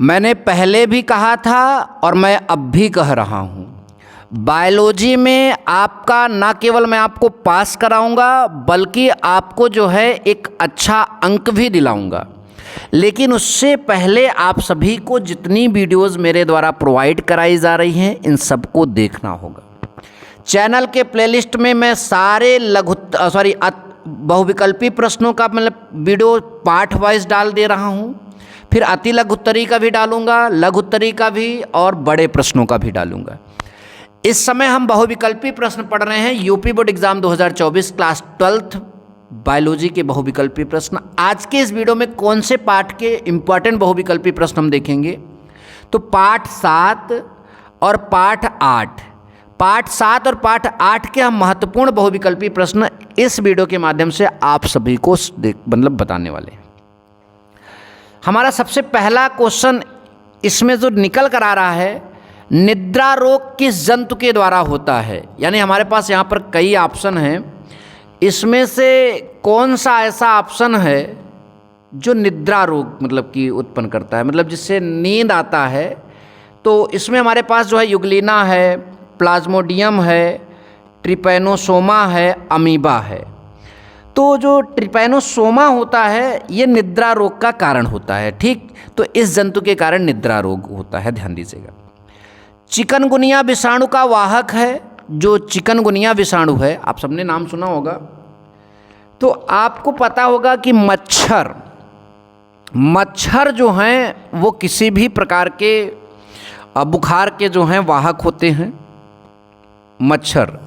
मैंने पहले भी कहा था और मैं अब भी कह रहा हूँ, बायोलॉजी में आपका ना केवल मैं आपको पास कराऊंगा बल्कि आपको जो है एक अच्छा अंक भी दिलाऊंगा। लेकिन उससे पहले आप सभी को जितनी वीडियोस मेरे द्वारा प्रोवाइड कराई जा रही हैं इन सबको देखना होगा। चैनल के प्लेलिस्ट में मैं सारे बहुविकल्पी प्रश्नों का मतलब वीडियो पार्ट वाइज डाल दे रहा हूँ, फिर अति लघु उत्तरी का भी डालूंगा, लघु उत्तरी का भी और बड़े प्रश्नों का भी डालूंगा। इस समय हम बहुविकल्पी प्रश्न पढ़ रहे हैं UP board exam 2024 class 12th biology के बहुविकल्पी प्रश्न। आज के इस वीडियो में कौन से पार्ट के इंपॉर्टेंट बहुविकल्पी प्रश्न हम देखेंगे, तो पार्ट 7 और पार्ट 7 और पार्ट 8 के हम महत्वपूर्ण बहुविकल्पी प्रश्न इस वीडियो के माध्यम से आप सभी को बताने वाले हैं। हमारा सबसे पहला क्वेश्चन इसमें जो निकल कर आ रहा है, निद्रा रोग किस जंतु के द्वारा होता है। यानी हमारे पास यहाँ पर कई ऑप्शन हैं, इसमें से कौन सा ऐसा ऑप्शन है जो निद्रा रोग मतलब कि उत्पन्न करता है, मतलब जिससे नींद आता है। तो इसमें हमारे पास जो है युगलिना है, प्लाज्मोडियम है, ट्रिपैनोसोमा है, अमीबा है। तो जो ट्रिपैनोसोमा होता है ये निद्रा रोग का कारण होता है, ठीक। तो इस जंतु के कारण निद्रा रोग होता है, ध्यान दीजिएगा। चिकनगुनिया विषाणु का वाहक है, जो चिकनगुनिया विषाणु है आप सबने नाम सुना होगा। तो आपको पता होगा कि मच्छर जो हैं वो किसी भी प्रकार के बुखार के जो हैं वाहक होते हैं मच्छर।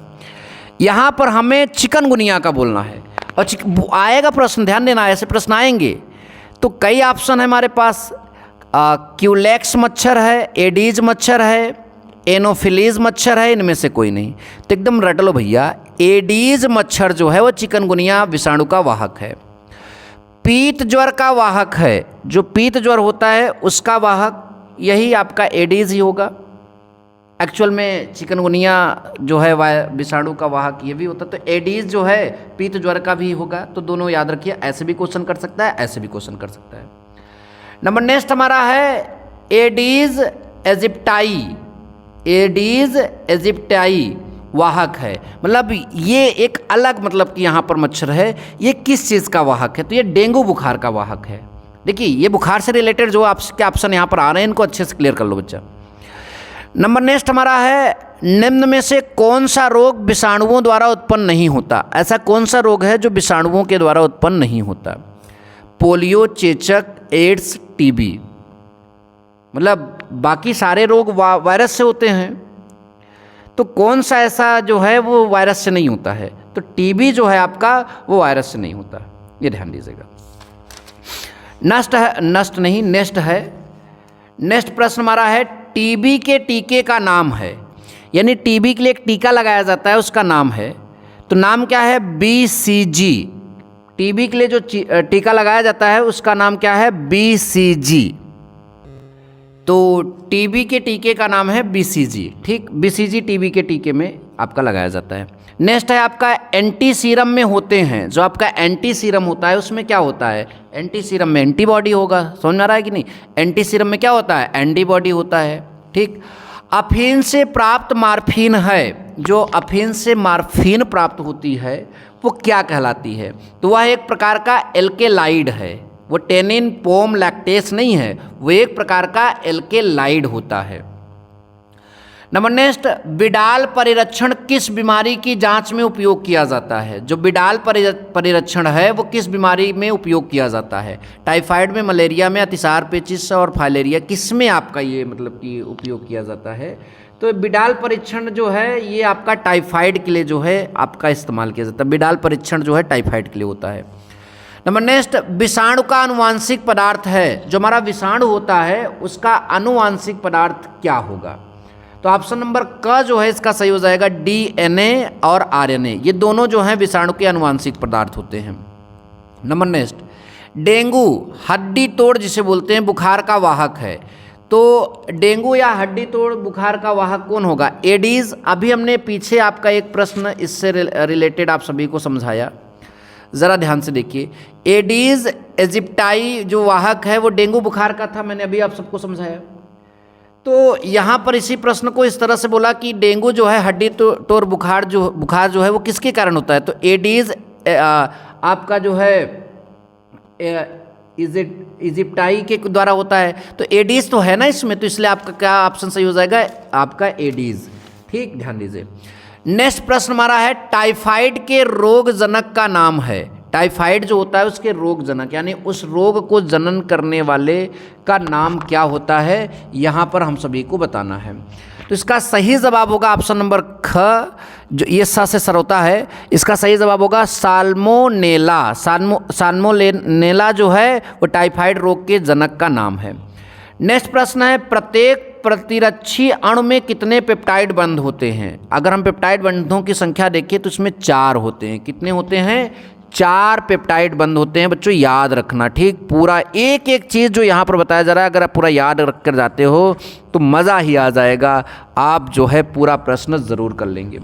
यहाँ पर हमें चिकनगुनिया का बोलना है और आएगा प्रश्न, ध्यान देना, ऐसे प्रश्न आएंगे। तो कई ऑप्शन है हमारे पास, क्यूलेक्स मच्छर है, एडीज मच्छर है, एनोफिलीज मच्छर है, इनमें से कोई नहीं। तो एकदम रट लो भैया, एडीज मच्छर जो है वो चिकनगुनिया विषाणु का वाहक है। पीत ज्वर का वाहक है, जो पीत ज्वर होता है उसका वाहक यही आपका एडीज ही होगा। एक्चुअल में चिकनगुनिया जो है विषाणु का वाहक ये भी होता है। तो एडीज जो है पीत ज्वर का भी होगा। तो दोनों याद रखिए, ऐसे भी क्वेश्चन कर सकता है, ऐसे भी क्वेश्चन कर सकता है। नंबर नेक्स्ट हमारा है एडीज एजिप्टाई। एडीज एजिप्टाई वाहक है, मतलब ये एक अलग मतलब कि यहाँ पर मच्छर है। ये किस चीज़ का वाहक है, तो ये डेंगू बुखार का वाहक है। देखिए ये बुखार से रिलेटेड जो आपके ऑप्शन यहाँ पर आ रहे हैं इनको अच्छे से क्लियर कर लो बच्चा। नंबर नेक्स्ट हमारा है निम्न में से कौन सा रोग विषाणुओं द्वारा उत्पन्न नहीं होता। ऐसा कौन सा रोग है जो विषाणुओं के द्वारा उत्पन्न नहीं होता। पोलियो, चेचक, एड्स, टीबी, मतलब बाकी सारे रोग वायरस से होते हैं, तो कौन सा ऐसा जो है वो वायरस से नहीं होता है। तो टीबी जो है आपका वो वायरस से नहीं होता, ये ध्यान दीजिएगा। नेक्स्ट है। नेक्स्ट प्रश्न हमारा है टीबी के टीके का नाम है। यानी टीबी के लिए एक टीका लगाया जाता है, उसका नाम है, तो नाम क्या है, BCG। टीबी के लिए जो टीका लगाया जाता है उसका नाम क्या है, BCG। तो टीबी के टीके का नाम है BCG, ठीक। BCG टीबी के टीके में आपका लगाया जाता है। नेक्स्ट है आपका एंटी सीरम में होते हैं। जो आपका एंटी सीरम होता है उसमें क्या होता है, एंटी सीरम में एंटीबॉडी होगा, समझ में आ रहा है कि नहीं। एंटी सीरम में क्या होता है, एंटीबॉडी होता है, ठीक। अफीन से प्राप्त मार्फीन है, जो अफीन से मार्फीन प्राप्त होती है वो क्या कहलाती है, तो वह एक प्रकार का एल्केलाइड है। वो टेनिन, पोम, लैक्टेस नहीं है, वो एक प्रकार का एल्केलाइड होता है। नंबर नेक्स्ट, बिडाल परिरक्षण किस बीमारी की जांच में उपयोग किया जाता है। जो बिडाल परिरक्षण है वो किस बीमारी में उपयोग किया जाता है। टाइफाइड में, मलेरिया में, अतिसार, पेचिश और फाइलेरिया, किस में आपका ये मतलब कि उपयोग किया जाता है। तो बिडाल परीक्षण जो है ये आपका टाइफाइड के लिए जो है आपका इस्तेमाल किया जाता है। बिडाल परीक्षण जो है टाइफाइड के लिए होता है। नंबर नेक्स्ट, विषाणु का अनुवांशिक पदार्थ है। जो हमारा विषाणु होता है उसका अनुवांशिक पदार्थ क्या होगा। तो ऑप्शन नंबर क जो है इसका सही हो जाएगा, DNA और RNA, ये दोनों जो हैं विषाणु के अनुवांशिक पदार्थ होते हैं। नंबर नेक्स्ट, डेंगू हड्डी तोड़ जिसे बोलते हैं बुखार का वाहक है। तो डेंगू या हड्डी तोड़ बुखार का वाहक कौन होगा, एडीज। अभी हमने पीछे आपका एक प्रश्न इससे रिलेटेड आप सभी को समझाया। ज़रा ध्यान से देखिए, एडीज एजिप्टाई जो वाहक है वो डेंगू बुखार का था, मैंने अभी आप सबको समझाया। तो यहाँ पर इसी प्रश्न को इस तरह से बोला कि डेंगू जो है हड्डी तोड़ बुखार जो है वो किसके कारण होता है, तो एडीज आपका जो है इजिप्टाई के द्वारा होता है। तो एडीज तो है ना इसमें, तो इसलिए आपका क्या ऑप्शन सही हो जाएगा, आपका एडीज। ठीक, ध्यान दीजिए। नेक्स्ट प्रश्न हमारा है टाइफाइड के रोग जनक का नाम है। टाइफाइड जो होता है उसके रोग जनक यानी उस रोग को जनन करने वाले का नाम क्या होता है, यहाँ पर हम सभी को बताना है। तो इसका सही जवाब होगा ऑप्शन नंबर ख, जो ये सा से सर होता है, इसका सही जवाब होगा साल्मोनेला। साल्मोनेला जो है वो टाइफाइड रोग के जनक का नाम है। नेक्स्ट प्रश्न है प्रत्येक प्रतिरक्षी अणु में कितने पेप्टाइड बंध होते हैं। अगर हम पेप्टाइड बंधों की संख्या देखें तो इसमें 4 होते हैं। कितने होते हैं, 4 पेप्टाइड बंध होते हैं बच्चों, याद रखना। ठीक, पूरा एक एक चीज़ जो यहाँ पर बताया जा रहा है अगर आप पूरा याद रख कर जाते हो तो मज़ा ही आ जाएगा, आप जो है पूरा प्रश्न ज़रूर कर लेंगे।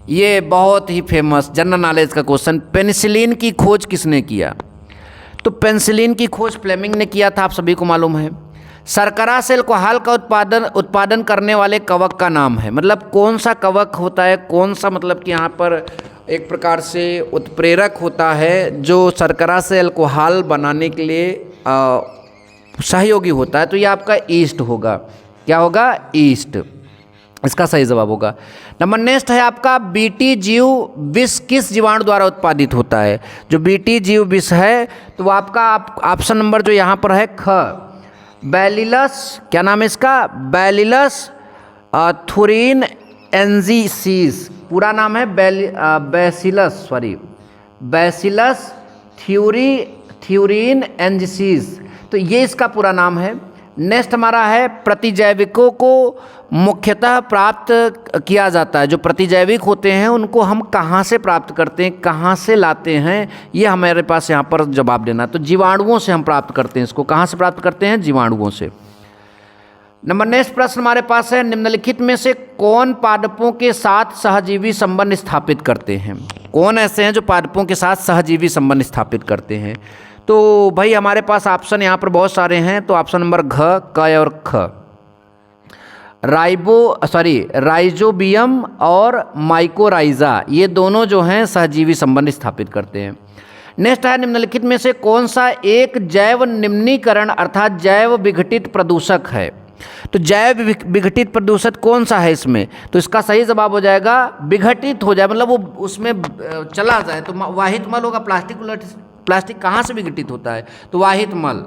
ये बहुत ही फेमस जनरल नॉलेज का क्वेश्चन, पेनिसिलिन की खोज किसने किया, तो पेनिसिलिन की खोज फ्लेमिंग ने किया था, आप सभी को मालूम है। शर्करा से अल्कोहल का उत्पादन करने वाले कवक का नाम है, मतलब कौन सा कवक होता है, कौन सा मतलब कि यहाँ पर एक प्रकार से उत्प्रेरक होता है जो शर्करा से अल्कोहल बनाने के लिए सहयोगी होता है, तो ये आपका ईस्ट होगा। क्या होगा, ईस्ट, इसका सही जवाब होगा। नंबर नेक्स्ट है आपका बीटी जीव विष किस जीवाणु द्वारा उत्पादित होता है। जो बीटी जीव विष है तो वो आपका ऑप्शन नंबर जो यहाँ पर है ख, बैलिलस, क्या नाम है इसका, बैलिलस थुरिन एंजीसीस, पूरा नाम है बैसिलस थ्यूरिन एंजीसीस, तो ये इसका पूरा नाम है। नेक्स्ट हमारा है प्रतिजैविकों को मुख्यतः प्राप्त किया जाता है। जो प्रतिजैविक होते हैं उनको हम कहाँ से प्राप्त करते हैं, कहाँ से लाते हैं, ये हमारे पास यहाँ पर जवाब देना। तो जीवाणुओं से हम प्राप्त करते हैं इसको, कहाँ से प्राप्त करते हैं, जीवाणुओं से। नंबर नेक्स्ट प्रश्न हमारे पास है निम्नलिखित में से कौन पादपों के साथ सहजीवी संबंध स्थापित करते हैं। कौन ऐसे हैं जो पादपों के साथ सहजीवी संबंध स्थापित करते हैं, तो भाई हमारे पास ऑप्शन यहाँ पर बहुत सारे हैं। तो ऑप्शन नंबर घ, क और ख, राइजोबियम और माइकोराइजा, ये दोनों जो हैं सहजीवी संबंध स्थापित करते हैं। नेक्स्ट है निम्नलिखित में से कौन सा एक जैव निम्नीकरण अर्थात जैव विघटित प्रदूषक है। तो जैव विघटित प्रदूषक कौन सा है इसमें, तो इसका सही जवाब हो जाएगा विघटित हो जाए, मतलब वो उसमें चला जाए। तो वाहित मल होगा, प्लास्टिक कहाँ से विघटित होता है, तो वाहित मल।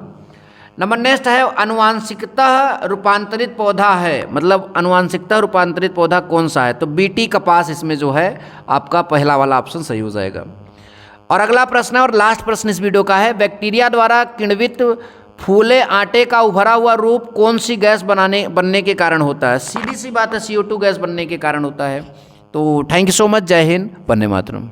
नंबर नेक्स्ट है अनुवांशिकतः रूपांतरित पौधा है, मतलब अनुवांशिकतः रूपांतरित पौधा कौन सा है, तो बीटी कपास इसमें जो है आपका पहला वाला ऑप्शन सही हो जाएगा। और अगला प्रश्न है और लास्ट प्रश्न इस वीडियो का है बैक्टीरिया द्वारा किण्वित फूले आटे का उभरा हुआ रूप कौन सी गैस बनने के कारण होता है। सीधी सी बात है CO2 गैस बनने के कारण होता है। तो थैंक यू सो मच, जय हिंद, वंदे मातरम।